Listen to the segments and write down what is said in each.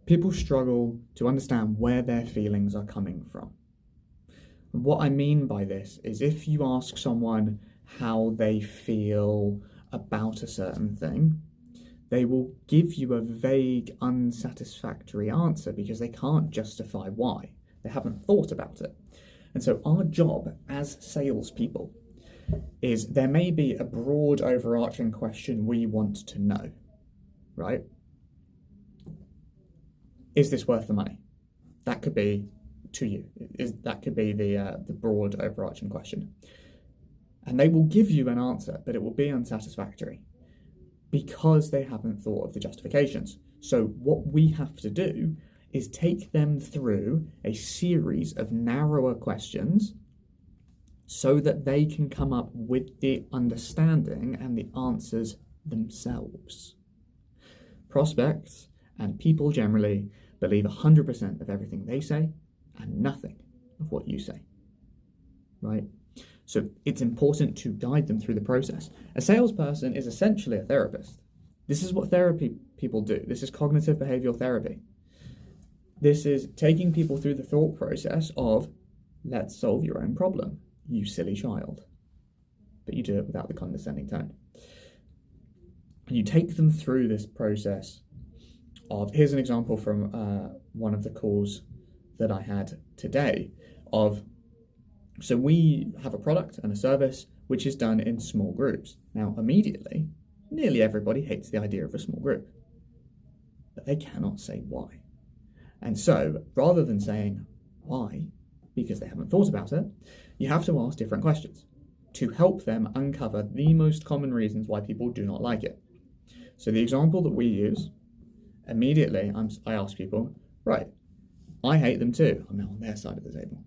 people struggle to understand where their feelings are coming from. And what I mean by this is if you ask someone how they feel about a certain thing, they will give you a vague, unsatisfactory answer because they can't justify why. They haven't thought about it. And so our job as salespeople is there may be a broad, overarching question we want to know, right? Is this worth the money? That could be to you. That could be the broad, overarching question. And they will give you an answer, but it will be unsatisfactory because they haven't thought of the justifications. So what we have to do is take them through a series of narrower questions so that they can come up with the understanding and the answers themselves. Prospects and people generally believe 100% of everything they say and nothing of what you say, right? So it's important to guide them through the process. A salesperson is essentially a therapist. This is what therapy people do. This is cognitive behavioral therapy. This is taking people through the thought process of, let's solve your own problem, you silly child. But you do it without the condescending tone. And you take them through this process of, here's an example from one of the calls that I had today of, so we have a product and a service which is done in small groups. Now, immediately, nearly everybody hates the idea of a small group, but they cannot say why. And so, rather than saying why, because they haven't thought about it, you have to ask different questions to help them uncover the most common reasons why people do not like it. So the example that we use, immediately I ask people, right, I hate them too. I'm now on their side of the table.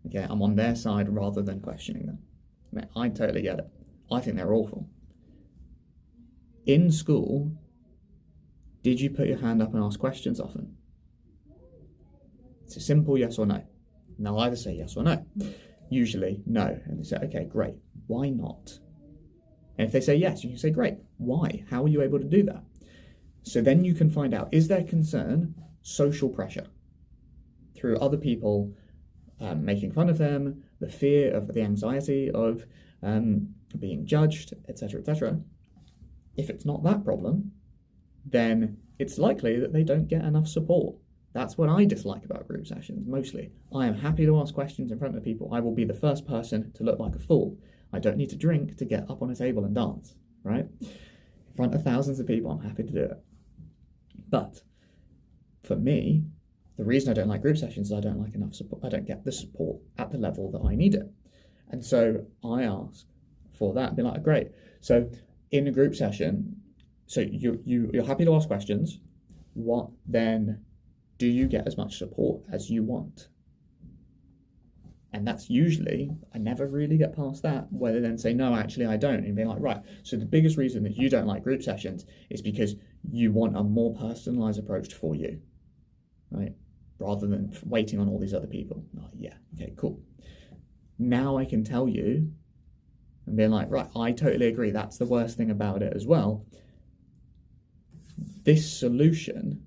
Okay, I'm on their side rather than questioning them. I totally get it. I think they're awful. In school, did you put your hand up and ask questions often? It's a simple yes or no. And they'll either say yes or no. Usually, no. And they say, okay, great. Why not? And if they say yes, you can say, great. Why? How are you able to do that? So then you can find out, is their concern social pressure through other people making fun of them, the fear of the anxiety of being judged, etc., etc. If it's not that problem, then it's likely that they don't get enough support. That's what I dislike about group sessions, mostly. I am happy to ask questions in front of people. I will be the first person to look like a fool. I don't need to drink to get up on a table and dance, right? In front of thousands of people, I'm happy to do it. But for me, the reason I don't like group sessions is I don't like enough support. I don't get the support at the level that I need it. And so I ask for that, be like, great. So in a group session, so you're happy to ask questions. What then do you get as much support as you want? And that's usually, I never really get past that, where they then say, no, actually I don't. And be like, right, so the biggest reason that you don't like group sessions is because you want a more personalized approach for you, right? Rather than waiting on all these other people. Oh, yeah, okay, cool. Now I can tell you and being like, right, I totally agree. That's the worst thing about it as well. This solution,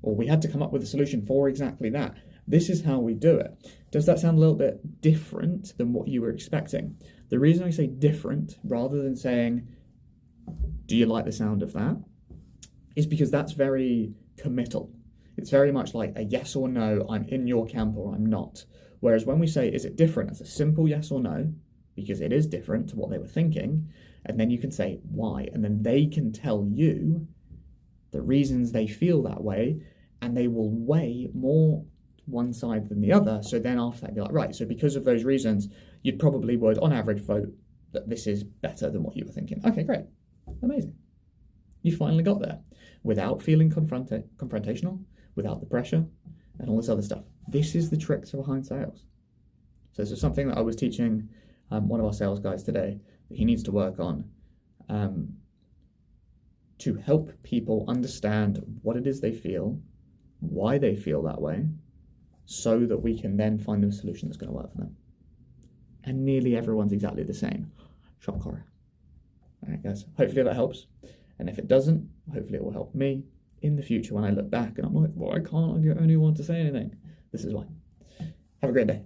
or we had to come up with a solution for exactly that. This is how we do it. Does that sound a little bit different than what you were expecting? The reason I say different, rather than saying, do you like the sound of that, is because that's very committal. It's very much like a yes or no, I'm in your camp or I'm not. Whereas when we say, is it different? It's a simple yes or no, because it is different to what they were thinking. And then you can say why. And then they can tell you the reasons they feel that way. And they will weigh more one side than the other. So then after that, be like, right, so because of those reasons, you probably would, on average, vote that this is better than what you were thinking. Okay, great. Amazing. You finally got there without feeling confrontational, without the pressure and all this other stuff. This is the tricks behind sales. So this is something that I was teaching one of our sales guys today that he needs to work on to help people understand what it is they feel, why they feel that way, so that we can then find them a solution that's going to work for them. And nearly everyone's exactly the same. Shock horror. All right, guys, hopefully that helps. And if it doesn't, hopefully it will help me in the future when I look back and I'm like, why can't I get anyone to say anything? This is why. Have a great day.